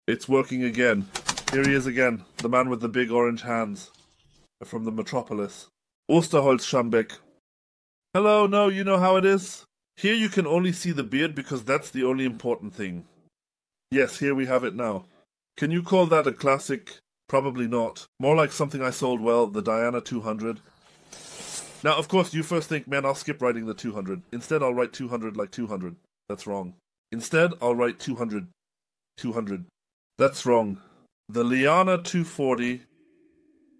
It's working again. Here he is again, the man with the big orange hands. From the metropolis. Osterholz Schambeck. Hello, no, you know how it is? Here you can only see the beard because that's the only important thing. Yes, here we have it now. Can you call that a classic? Probably not. More like something I sold well, the Diana 200. Now, of course, you first think, man, I'll skip writing the 200. Instead, I'll write 200 like 200. That's wrong. Instead, I'll write 200. 200. That's wrong. The Liana 240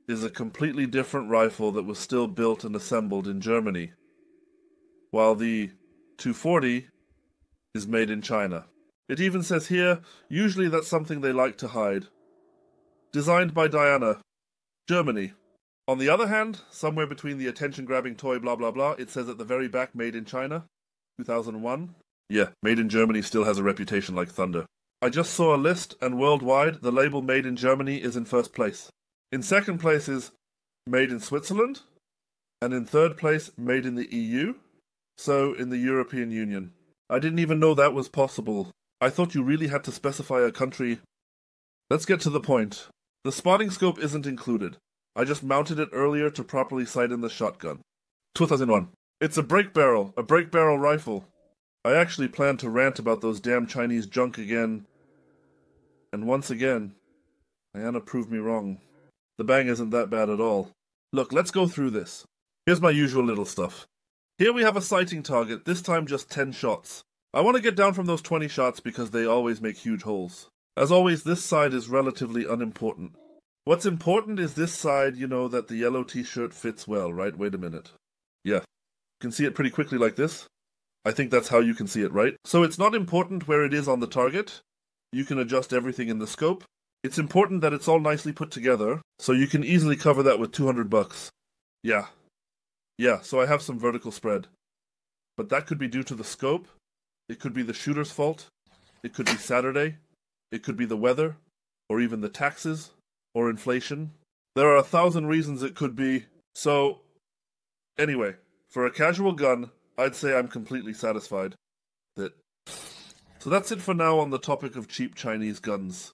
is a completely different rifle that was still built and assembled in Germany, while the 240 is made in China. It even says here, usually that's something they like to hide. Designed by Diana, Germany. On the other hand, somewhere between the attention-grabbing toy blah blah blah, it says at the very back, made in China, 2001. Yeah, made in Germany still has a reputation like thunder. I just saw a list, and worldwide, the label made in Germany is in first place. In second place is made in Switzerland, and in third place, made in the EU, so in the European Union. I didn't even know that was possible. I thought you really had to specify a country. Let's get to the point. The spotting scope isn't included. I just mounted it earlier to properly sight in the shotgun. 2001. It's a break barrel rifle. I actually planned to rant about those damn Chinese junk again. And once again, Diana proved me wrong. The bang isn't that bad at all. Look, let's go through this. Here's my usual little stuff. Here we have a sighting target, this time just 10 shots. I want to get down from those 20 shots because they always make huge holes. As always, this side is relatively unimportant. What's important is this side, you know, that the yellow t-shirt fits well, right? Wait a minute. Yeah. You can see it pretty quickly like this. I think that's how you can see it, right? So it's not important where it is on the target. You can adjust everything in the scope. It's important that it's all nicely put together, so you can easily cover that with $200. Yeah. Yeah, so I have some vertical spread. But that could be due to the scope. It could be the shooter's fault. It could be Saturday. It could be the weather. Or even the taxes. Or inflation. There are 1,000 reasons it could be. So, anyway, for a casual gun, I'd say I'm completely satisfied. So that's it for now on the topic of cheap Chinese guns.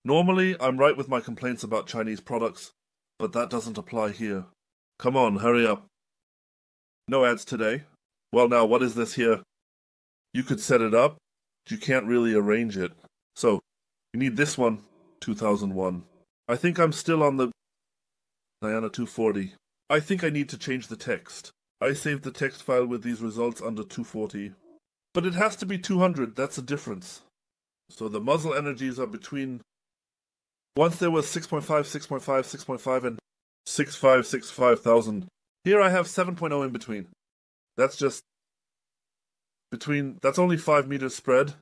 Normally, I'm right with my complaints about Chinese products, but that doesn't apply here. Come on, hurry up. No ads today. Well now, what is this here? You could set it up, but you can't really arrange it. So, you need this one, 2001. I think I'm still on the Diana 240. I think I need to change the text. I saved the text file with these results under 240. But it has to be 200, that's a difference. So the muzzle energies are between... Once there was 6.5, 6.5, 6.5, and 65,000. Here I have 7.0 in between. That's just... That's only 5 meters spread.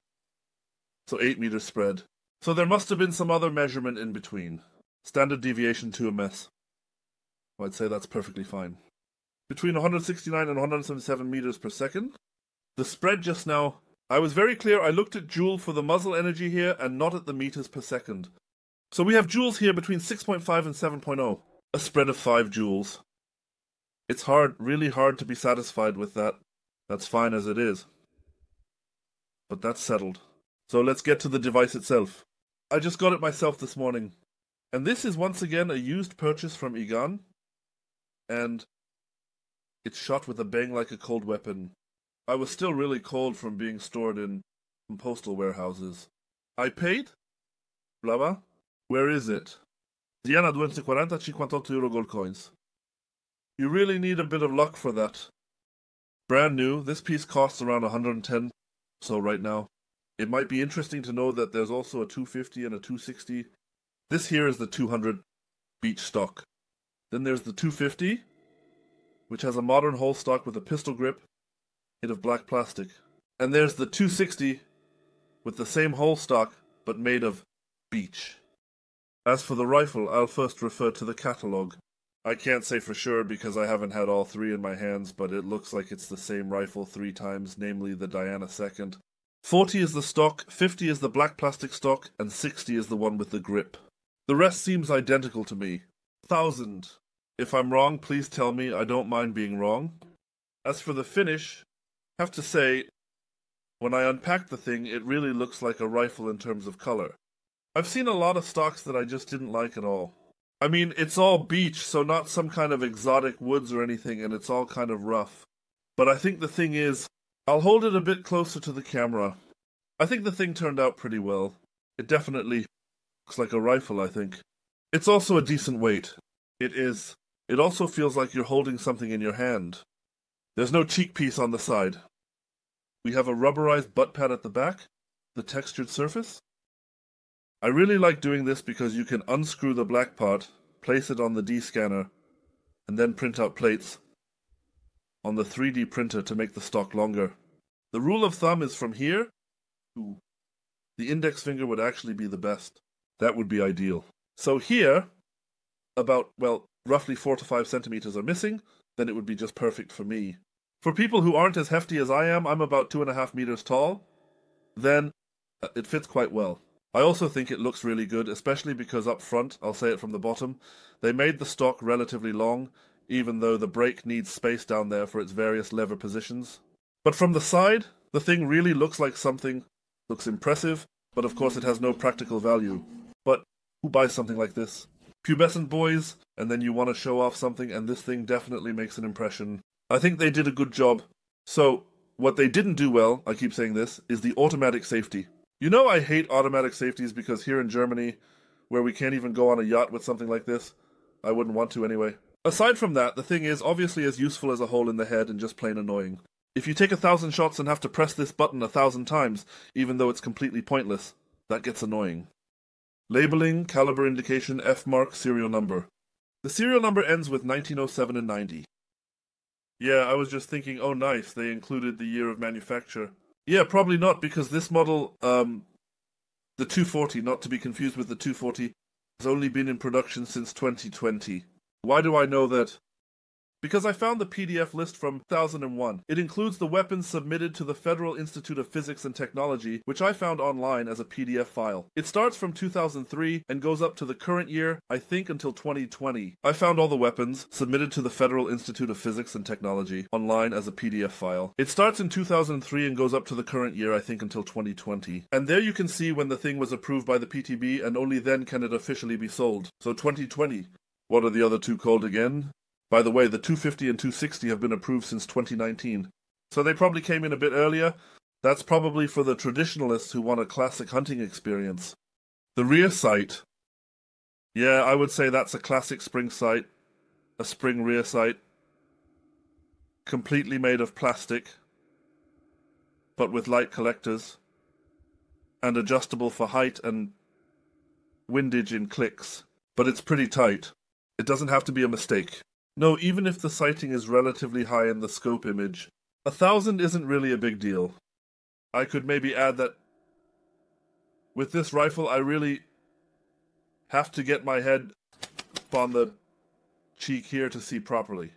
So 8 meters spread. So there must have been some other measurement in between. Standard deviation to a mess. I'd say that's perfectly fine. Between 169 and 177 meters per second. The spread just now, I was very clear, I looked at joule for the muzzle energy here and not at the meters per second. So we have joules here between 6.5 and 7.0. A spread of 5 joules. It's hard, really hard to be satisfied with that. That's fine as it is. But that's settled. So let's get to the device itself. I just got it myself this morning. And this is once again a used purchase from Airgun. And it's shot with a bang like a cold weapon. I was still really cold from being stored in postal warehouses. I paid? Blah blah. Where is it? Diana 240, 58 euro gold coins. You really need a bit of luck for that. Brand new, this piece costs around 110, so right now. It might be interesting to know that there's also a 250 and a 260. This here is the 200 beach stock. Then there's the 250, which has a modern hull stock with a pistol grip, made of black plastic. And there's the 260, with the same hull stock, but made of beech. As for the rifle, I'll first refer to the catalogue. I can't say for sure because I haven't had all three in my hands, but it looks like it's the same rifle 3 times, namely the Diana 2nd. 40 is the stock, 50 is the black plastic stock, and 60 is the one with the grip. The rest seems identical to me. 1,000. If I'm wrong, please tell me, I don't mind being wrong. As for the finish, I have to say, when I unpack the thing, it really looks like a rifle in terms of color. I've seen a lot of stocks that I just didn't like at all. I mean, it's all beach, so not some kind of exotic woods or anything, and it's all kind of rough. But I think the thing is, I'll hold it a bit closer to the camera. I think the thing turned out pretty well. It definitely looks like a rifle, I think. It's also a decent weight. It is. It also feels like you're holding something in your hand. There's no cheek piece on the side. We have a rubberized butt pad at the back, the textured surface. I really like doing this because you can unscrew the black part, place it on the D-scanner, and then print out plates on the 3D printer to make the stock longer. The rule of thumb is from here to the index finger would actually be the best. That would be ideal. So here, about, well, roughly 4 to 5 centimeters are missing, then it would be just perfect for me. For people who aren't as hefty as I am, I'm about 2.5 meters tall, then it fits quite well. I also think it looks really good, especially because up front, I'll say it from the bottom, they made the stock relatively long, even though the brake needs space down there for its various lever positions. But from the side, the thing really looks like something, looks impressive, but of course it has no practical value. But who buys something like this? Pubescent boys, and then you want to show off something, and this thing definitely makes an impression. I think they did a good job. So, what they didn't do well, I keep saying this, is the automatic safety. You know I hate automatic safeties because here in Germany, where we can't even go on a yacht with something like this, I wouldn't want to anyway. Aside from that, the thing is obviously as useful as a hole in the head and just plain annoying. If you take 1,000 shots and have to press this button 1,000 times, even though it's completely pointless, that gets annoying. Labeling, caliber indication, F mark, serial number. The serial number ends with 1907 and 90. Yeah, I was just thinking, oh nice, they included the year of manufacture. Yeah, probably not, because this model, the 240, not to be confused with the 240, has only been in production since 2020. Why do I know that? Because I found the PDF list from 2001. It includes the weapons submitted to the Federal Institute of Physics and Technology, which I found online as a PDF file. It starts from 2003 and goes up to the current year, I think until 2020. I found all the weapons submitted to the Federal Institute of Physics and Technology online as a PDF file. It starts in 2003 and goes up to the current year, I think until 2020. And there you can see when the thing was approved by the PTB, and only then can it officially be sold. So 2020. What are the other two called again? By the way, the 250 and 260 have been approved since 2019. So they probably came in a bit earlier. That's probably for the traditionalists who want a classic hunting experience. The rear sight. Yeah, I would say that's a classic spring sight. A spring rear sight. Completely made of plastic, but with light collectors. And adjustable for height and windage in clicks. But it's pretty tight. It doesn't have to be a mistake. No, even if the sighting is relatively high in the scope image, 1,000 isn't really a big deal. I could maybe add that with this rifle I really have to get my head on the cheek here to see properly.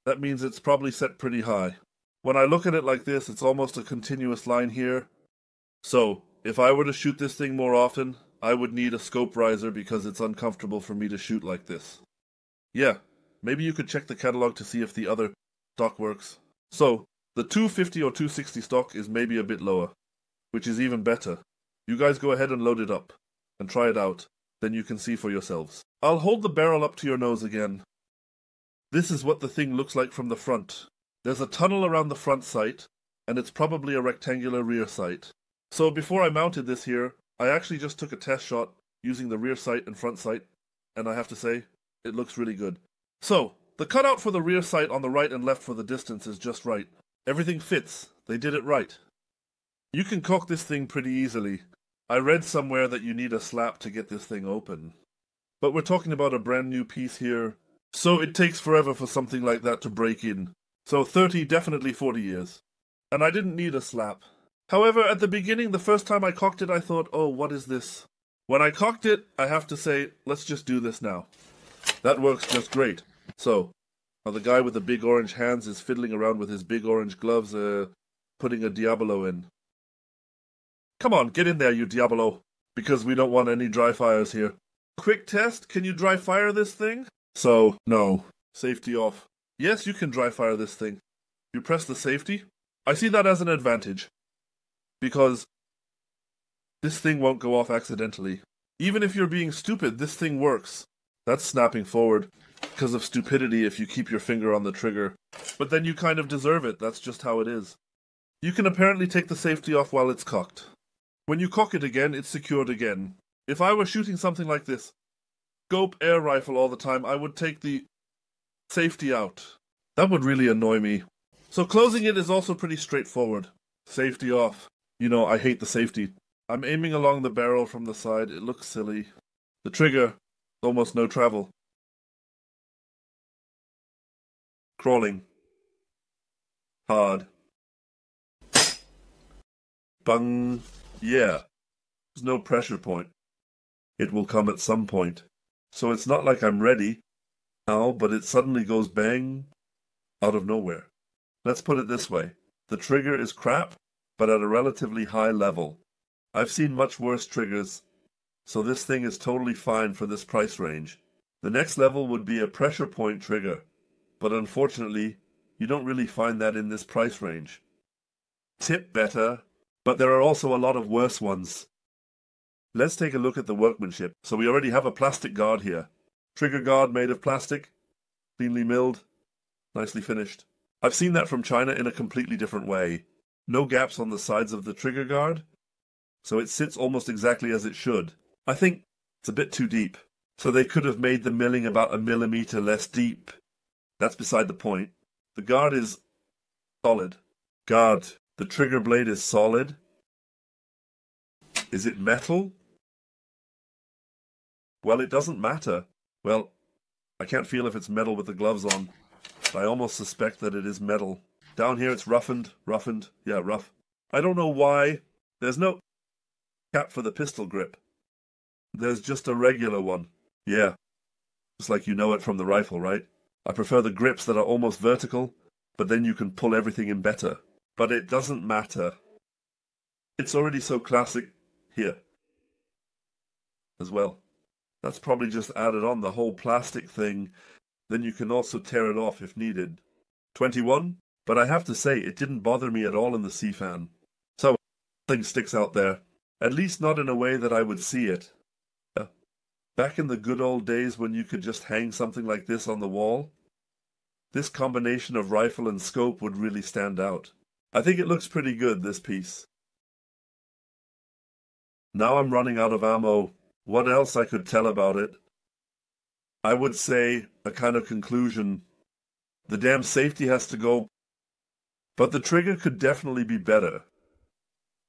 That means it's probably set pretty high. When I look at it like this, it's almost a continuous line here. So, if I were to shoot this thing more often, I would need a scope riser because it's uncomfortable for me to shoot like this. Yeah. Maybe you could check the catalog to see if the other stock works. So, the 250 or 260 stock is maybe a bit lower, which is even better. You guys go ahead and load it up, and try it out, then you can see for yourselves. I'll hold the barrel up to your nose again. This is what the thing looks like from the front. There's a tunnel around the front sight, and it's probably a rectangular rear sight. So before I mounted this here, I actually just took a test shot using the rear sight and front sight, and I have to say, it looks really good. So, the cutout for the rear sight on the right and left for the distance is just right. Everything fits. They did it right. You can caulk this thing pretty easily. I read somewhere that you need a slap to get this thing open. But we're talking about a brand new piece here, so it takes forever for something like that to break in. So 30, definitely 40 years. And I didn't need a slap. However, at the beginning, the first time I caulked it, I thought, oh, what is this? When I caulked it, I have to say, let's just do this now. That works just great. So, now the guy with the big orange hands is fiddling around with his big orange gloves, putting a Diabolo in. Come on, get in there, you Diabolo, because we don't want any dry fires here. Quick test, can you dry fire this thing? So, no. Safety off. Yes, you can dry fire this thing. You press the safety. I see that as an advantage, because this thing won't go off accidentally. Even if you're being stupid, this thing works. That's snapping forward because of stupidity if you keep your finger on the trigger. But then you kind of deserve it. That's just how it is. You can apparently take the safety off while it's cocked. When you cock it again, it's secured again. If I were shooting something like this, scope air rifle all the time, I would take the safety out. That would really annoy me. So closing it is also pretty straightforward. Safety off. You know, I hate the safety. I'm aiming along the barrel from the side. It looks silly. The trigger, almost no travel. Crawling. Hard. Bung. Yeah. There's no pressure point. It will come at some point. So it's not like I'm ready now, but it suddenly goes bang out of nowhere. Let's put it this way. The trigger is crap, but at a relatively high level. I've seen much worse triggers, so this thing is totally fine for this price range. The next level would be a pressure point trigger, but unfortunately, you don't really find that in this price range. Tip better, but there are also a lot of worse ones. Let's take a look at the workmanship. So we already have a plastic guard here. Trigger guard made of plastic, cleanly milled, nicely finished. I've seen that from China in a completely different way. No gaps on the sides of the trigger guard, so it sits almost exactly as it should. I think it's a bit too deep, so they could have made the milling about 1 millimeter less deep. That's beside the point. The guard is solid. Guard. The trigger blade is solid. Is it metal? Well, it doesn't matter. Well, I can't feel if it's metal with the gloves on. I almost suspect that it is metal. Down here it's roughened. Yeah, rough. I don't know why. There's no cap for the pistol grip. There's just a regular one. Yeah. Just like you know it from the rifle, right? I prefer the grips that are almost vertical, but then you can pull everything in better. But it doesn't matter. It's already so classic here as well. That's probably just added on the whole plastic thing. Then you can also tear it off if needed. 21, but I have to say it didn't bother me at all in the C-fan. So, nothing sticks out there. At least not in a way that I would see it. Back in the good old days when you could just hang something like this on the wall, this combination of rifle and scope would really stand out. I think it looks pretty good, this piece. Now I'm running out of ammo. What else I could tell about it? I would say a kind of conclusion. The damn safety has to go, but the trigger could definitely be better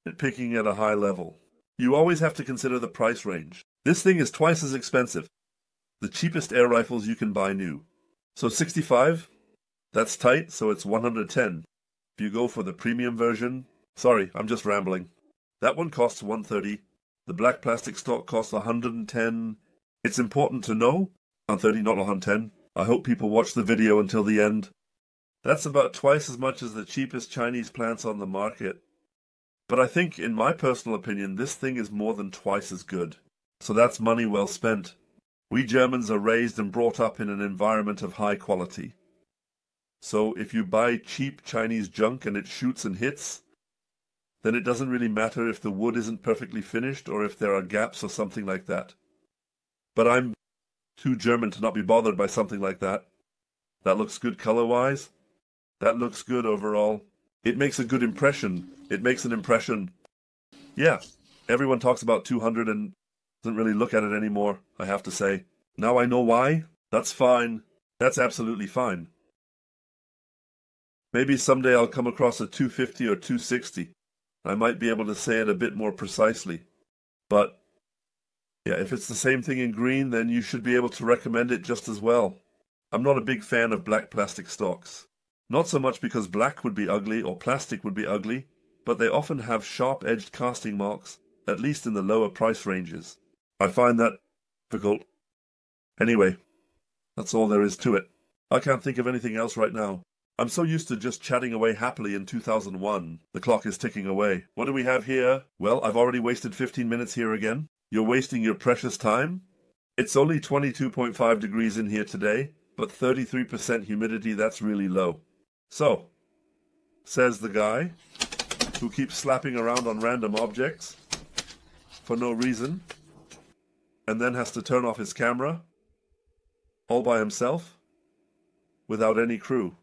at picking at a high level. You always have to consider the price range. This thing is twice as expensive. The cheapest air rifles you can buy new. So 65, that's tight, so it's 110. If you go for the premium version, sorry, I'm just rambling. That one costs 130. The black plastic stock costs 110. It's important to know, 130, not 110. I hope people watch the video until the end. That's about twice as much as the cheapest Chinese plants on the market. But I think, in my personal opinion, this thing is more than twice as good. So that's money well spent. We Germans are raised and brought up in an environment of high quality. So if you buy cheap Chinese junk and it shoots and hits, then it doesn't really matter if the wood isn't perfectly finished or if there are gaps or something like that. But I'm too German to not be bothered by something like that. That looks good color-wise. That looks good overall. It makes a good impression. It makes an impression. Yeah, everyone talks about 200 and doesn't really look at it anymore, I have to say. Now I know why. That's fine. That's absolutely fine. Maybe someday I'll come across a 250 or 260. I might be able to say it a bit more precisely. But, yeah, if it's the same thing in green, then you should be able to recommend it just as well. I'm not a big fan of black plastic stocks. Not so much because black would be ugly or plastic would be ugly, but they often have sharp-edged casting marks, at least in the lower price ranges. I find that difficult. Anyway, that's all there is to it. I can't think of anything else right now. I'm so used to just chatting away happily in 2001. The clock is ticking away. What do we have here? Well, I've already wasted 15 minutes here again. You're wasting your precious time? It's only 22.5 degrees in here today, but 33% humidity, that's really low. So, says the guy who keeps slapping around on random objects for no reason. and then has to turn off his camera all by himself without any crew.